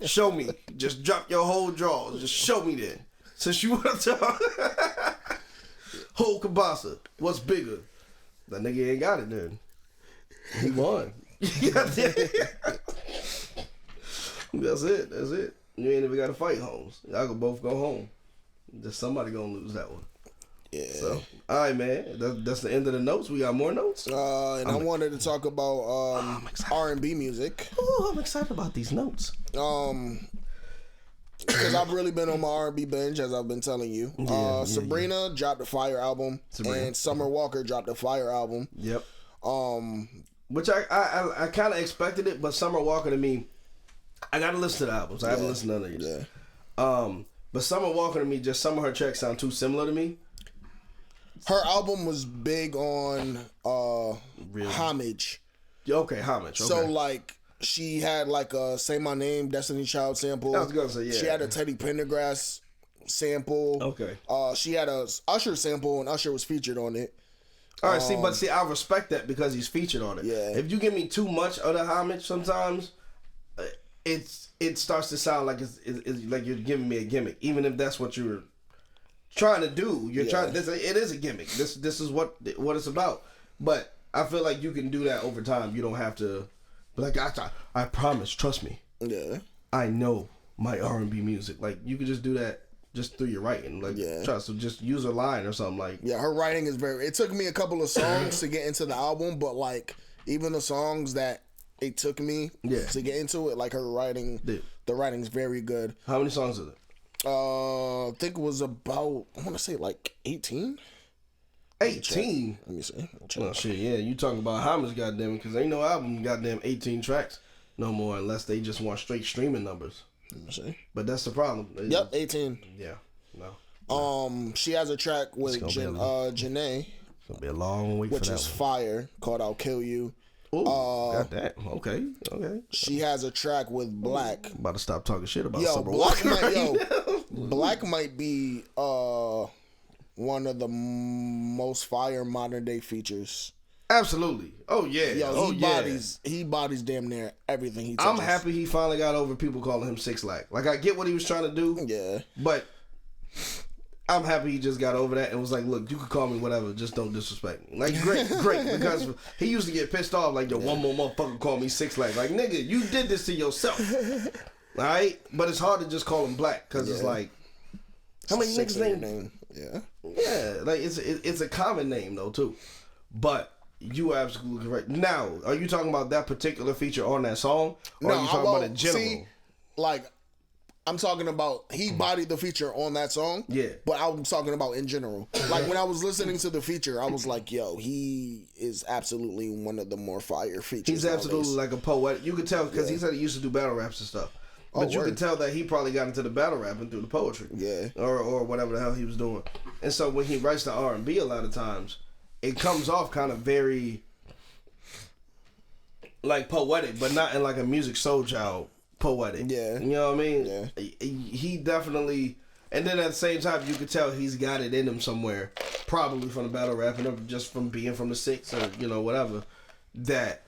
show me. Just drop your whole drawers. Just show me that. Since you want to talk, whole kielbasa. What's bigger? That nigga ain't got it then. He won. That's it. That's it. You ain't even got to fight, Holmes. Y'all can both go home. Just somebody gonna lose that one. Yeah. So, all right, man. That's the end of the notes. We got more notes. I wanted to talk about R&B music. Oh, I'm excited about these notes. Because I've really been on my R&B binge, as I've been telling you. Sabrina dropped a fire album, and Summer Walker dropped a fire album. Yep. Which I kind of expected it, but Summer Walker to me, I gotta listen to the albums. I haven't listened to none of these. Yeah. But Summer Walker to me, just some of her tracks sound too similar to me. Her album was big on homage. Okay, homage. Okay. So like she had like a Say My Name, Destiny Child sample. I was gonna say, yeah. She had a Teddy Pendergrass sample. Okay. She had a Usher sample, and Usher was featured on it. All right, see, I respect that because he's featured on it. Yeah. If you give me too much of the homage, sometimes it starts to sound like it's like you're giving me a gimmick, even if that's what you're trying to do. You're trying. It is a gimmick. This is what it's about. But I feel like you can do that over time. You don't have to be like, I promise, trust me. Yeah. I know my R&B music. Like, you could just do that just through your writing. Like, trust. So just use a line or something like. Yeah, her writing is very. It took me a couple of songs to get into the album, but like even the songs that it took me to get into it, like her writing, the writing's very good. How many songs is it? I think it was about, I want to say like 18. 18? Let me see. Oh shit, yeah, you talking about homage, goddamn, because ain't no album goddamn 18 tracks no more unless they just want straight streaming numbers. Let me see. But that's the problem. Yep, 18. Yeah, no. She has a track with Janae. It's gonna be a long wait for that, which is fire, called "I'll Kill You." Ooh, got that. Okay. She has a track with Black. I'm about to stop talking shit about Summer Black Walker. Black might be one of the most fire modern day features. Absolutely. Oh yeah. He bodies damn near everything he touches. I'm happy he finally got over people calling him 6 Lack. Like, I get what he was trying to do. Yeah. But I'm happy he just got over that and was like, look, you can call me whatever, just don't disrespect me. Like, great, because he used to get pissed off, like, yo, one more motherfucker call me 6 Lack. Like, nigga, you did this to yourself. All right? But it's hard to just call him Black, because it's like, how many niggas name? Yeah. Yeah, like, it's a common name, though, too. But you are absolutely correct. Now, are you talking about that particular feature on that song? Or are you talking about in general? See, like, I'm talking about he bodied the feature on that song. Yeah. But I'm talking about in general. Like when I was listening to the feature, I was like, yo, he is absolutely one of the more fire features. He's absolutely like a poet. You could tell because he said he used to do battle raps and stuff. But you could tell that he probably got into the battle rapping through the poetry. Yeah. Or whatever the hell he was doing. And so when he writes the R&B a lot of times, it comes off kind of very like poetic, but not in like a Music Soul Child poetic. Yeah. You know what I mean? Yeah. He definitely, and then at the same time, you could tell he's got it in him somewhere, probably from the battle rapping or just from being from the 6 or, you know, whatever, that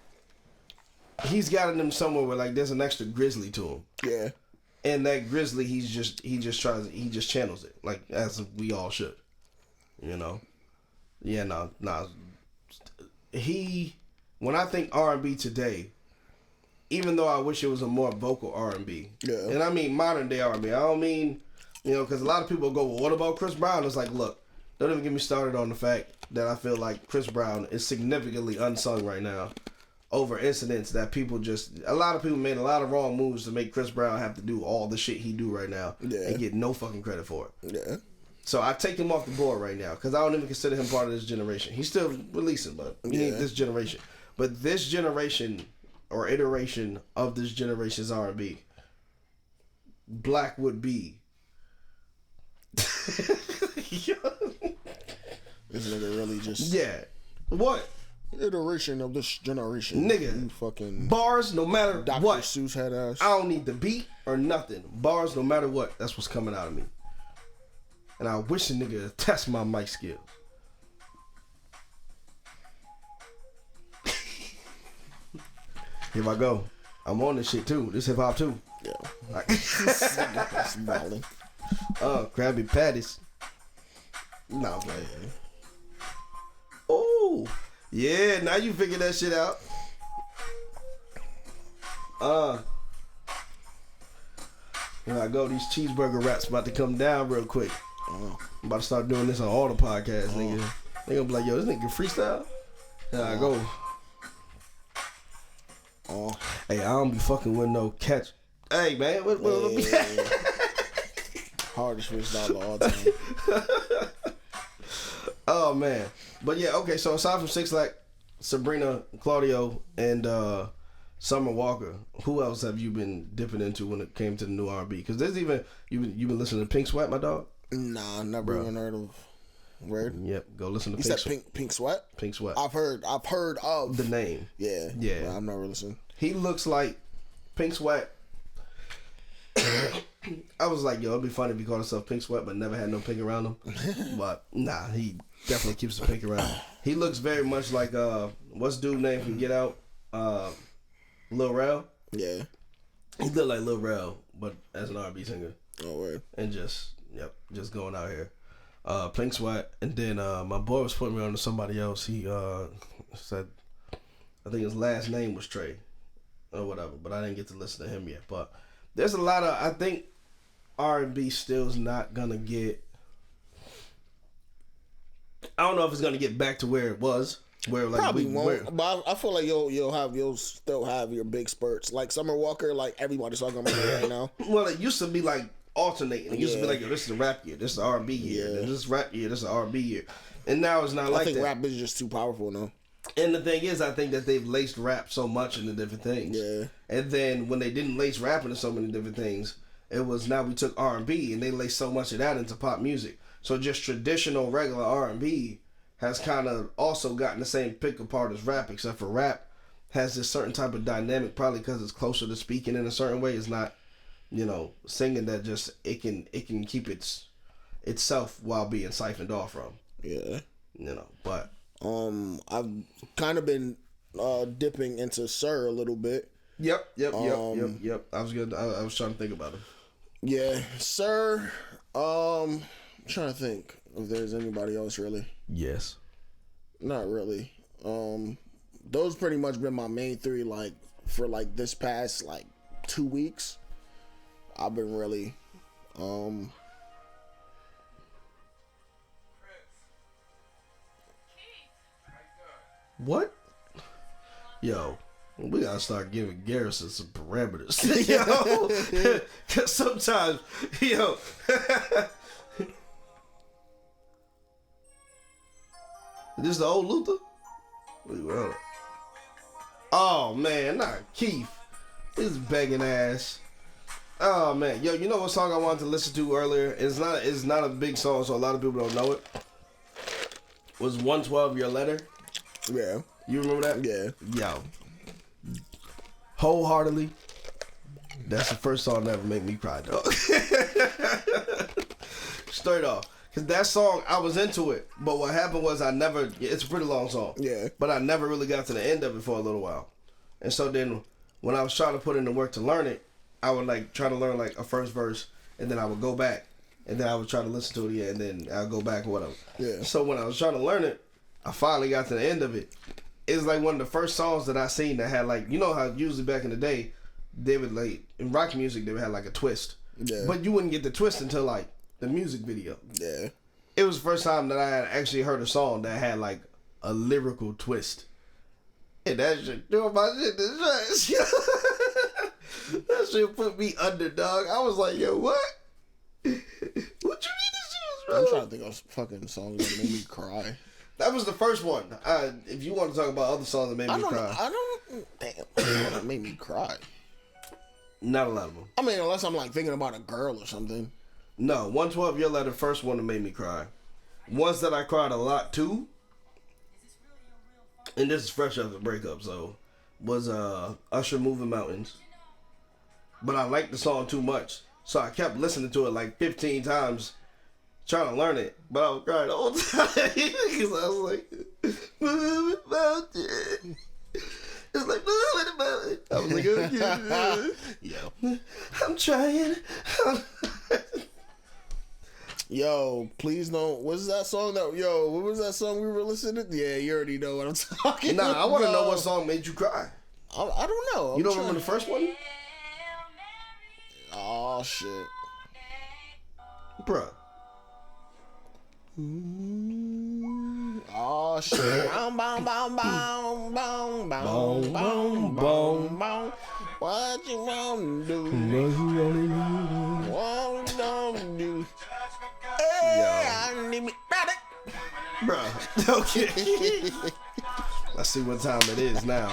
he's got it in him somewhere where, like, there's an extra grizzly to him. Yeah. And that Grizzly, he just channels it like as we all should, you know. Yeah, no. When I think R&B today, even though I wish it was a more vocal R&B, and I mean modern day R&B. I don't mean, because a lot of people go, well, what about Chris Brown? It's like, look, don't even get me started on the fact that I feel like Chris Brown is significantly unsung right now. Over incidents that a lot of people made a lot of wrong moves to make Chris Brown have to do all the shit he do right now and get no fucking credit for it. Yeah. So I take him off the board right now because I don't even consider him part of this generation. He's still releasing, but he ain't this generation. But this generation or iteration of this generation's R&B, Black would be. This nigga really just What? Iteration of this generation. Nigga. You fucking bars no matter Dr. what. Seuss head ass. I don't need the beat or nothing. Bars no matter what. That's what's coming out of me. And I wish a nigga would test my mic skills. Here I go. I'm on this shit too. This hip hop too. Yeah. That's violent. Krabby Patties. Nah, man. Oh, yeah. Now you figure that shit out. Here I go. These cheeseburger raps about to come down real quick. I'm about to start doing this on all the podcasts, nigga. They gonna be like, yo, this nigga freestyle. Here I go. Hey, I don't be fucking with no catch. Hey, man. What hardest freestyle of all time. Oh, man. But yeah, okay, so aside from Six Lack, Sabrina, Claudio, and Summer Walker, who else have you been dipping into when it came to the new R&B? Because there's even, you've been listening to Pink Sweat, my dog? Nah, never even heard of. Word? Yep, go listen to Pink Sweat. You said Pink Sweat? Pink Sweat. I've heard of the name. Yeah. Yeah. I've never listened. He looks like Pink Sweat. I was like, yo, it'd be funny if he called himself Pink Sweat, but never had no pink around him. But nah, he definitely keeps the pink around. He looks very much like what's dude name from Get Out? Lil Rel. Yeah. He look like Lil Rel, but as an R&B singer. Oh, word. And just going out here. Pink Sweat, and then my boy was putting me on to somebody else. He said, I think his last name was Trey, or whatever, but I didn't get to listen to him yet. But there's a lot of, I think R&B still's not gonna get. I don't know if it's gonna get back to where it was. Where like probably won't, but I feel like you'll still have your big spurts. Like Summer Walker, like everybody's talking about it right now. Well, it used to be like alternating. It used to be like, yo, this is a rap year, this is an R&B year, this is rap year, this is an R&B year, and now it's not like that. I think rap is just too powerful now. And the thing is, I think that they've laced rap so much into different things. Yeah. And then when they didn't lace rap into so many different things, it was now we took R&B and they laced so much of that into pop music. So just traditional regular R&B has kind of also gotten the same pick apart as rap, except for rap has this certain type of dynamic, probably because it's closer to speaking in a certain way. It's not, singing that just it can keep itself while being siphoned off from. Yeah. But I've kind of been dipping into Sir a little bit. Yep. I was good. I was trying to think about it. Yeah, Sir. I'm trying to think if there's anybody else really. Yes. Not really. Those pretty much been my main three. Like for like this past like 2 weeks, I've been really. What? Yo, we gotta start giving Garrison some parameters. Yo, cause sometimes, yo. Is this the old Luther? Oh man, not Keith. This begging ass. Oh man, yo, you know what song I wanted to listen to earlier? It's not a big song, so a lot of people don't know it. Was 112 Your Letter? Yeah. You remember that? Yeah. Yo. Wholeheartedly, that's the first song that ever made me cry, dog. Straight off. Because that song, I was into it, but what happened was it's a pretty long song. Yeah. But I never really got to the end of it for a little while. And so then, when I was trying to put in the work to learn it, I would like try to learn like a first verse, and then I would go back, and then I would try to listen to it again, and then I'll go back or whatever. Yeah. So when I was trying to learn it, I finally got to the end of it. It's like one of the first songs that I seen that had like, you know how usually back in the day, they would like in rock music they would have like a twist. Yeah. But you wouldn't get the twist until like the music video. Yeah. It was the first time that I had actually heard a song that had like a lyrical twist. And that shit doing my shit to that shit put me under, dog. I was like, yo, what? What you mean this shit, bro? I'm trying to think of fucking songs that made me cry. That was the first one. If you want to talk about other songs that made me cry. Damn. That made me cry. Not a lot of them. I mean, unless I'm like thinking about a girl or something. No, 112 Your Letter, first one that made me cry. Ones that I cried a lot too, and this is fresh after the breakup, so was Usher Moving Mountains. But I liked the song too much, so I kept listening to it like 15 times, trying to learn it. But I was crying the whole time because I was like, moving mountain. It's like moving mountain. I was like, oh, yeah. I'm trying. Yo, please don't. What's that song that? Yo, what was that song we were listening to? Yeah, you already know what I'm talking about. Nah, I want to know what song made you cry. I don't know. You don't remember the first one? Oh shit, Bruh. Oh shit. Boom, boom, boom, boom, boom, boom, boom, boom, boom. What you wanna do? What you gonna do? Hey, I need me better. Bruh. Okay. Let's see what time it is now.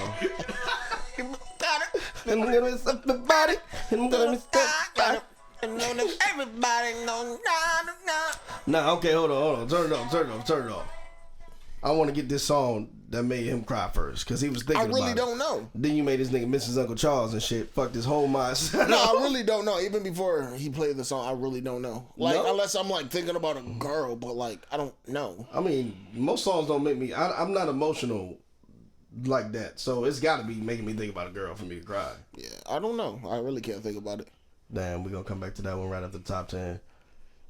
I'm gonna miss everybody. I'm gonna miss everybody. Everybody know. Nah, okay, hold on. Turn it off. I want to get this song that made him cry first, because he was thinking I about really it. don't know. Then you made this nigga miss his Uncle Charles and shit. Fuck this whole mindset. No, I really don't know. Even before he played the song, I really don't know. Like, No? unless I'm like thinking about a girl, but like, I don't know. I mean, most songs don't make me... I'm not emotional like that, so it's got to be making me think about a girl for me to cry. Yeah, I don't know. I really can't think about it. Damn, we're going to come back to that one right after the top 10.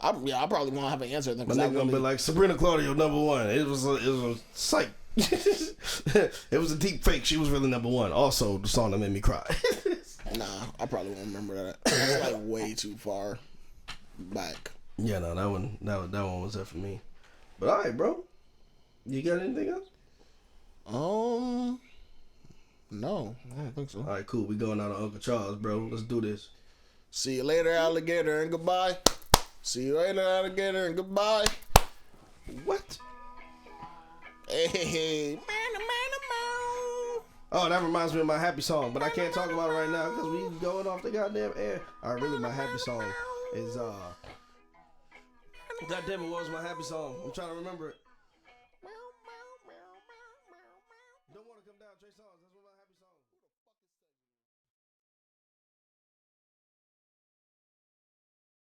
I probably won't have an answer then. My nigga gonna be like, Sabrina Claudio, #1. It was a psych. It was a deep fake. She was really #1. Also, the song that made me cry. Nah, I probably won't remember that. It's like way too far back. Yeah, no, that one was it for me. But all right, bro. You got anything else? No, I don't think so. All right, cool. We going out on Uncle Charles, bro. Let's do this. See you later, alligator, and goodbye. See you later, alligator, and goodbye. What? Hey, Oh, that reminds me of my happy song, but I can't talk about it right now because we going off the goddamn air. All right, really, my happy song is God damn it, what was my happy song? I'm trying to remember it.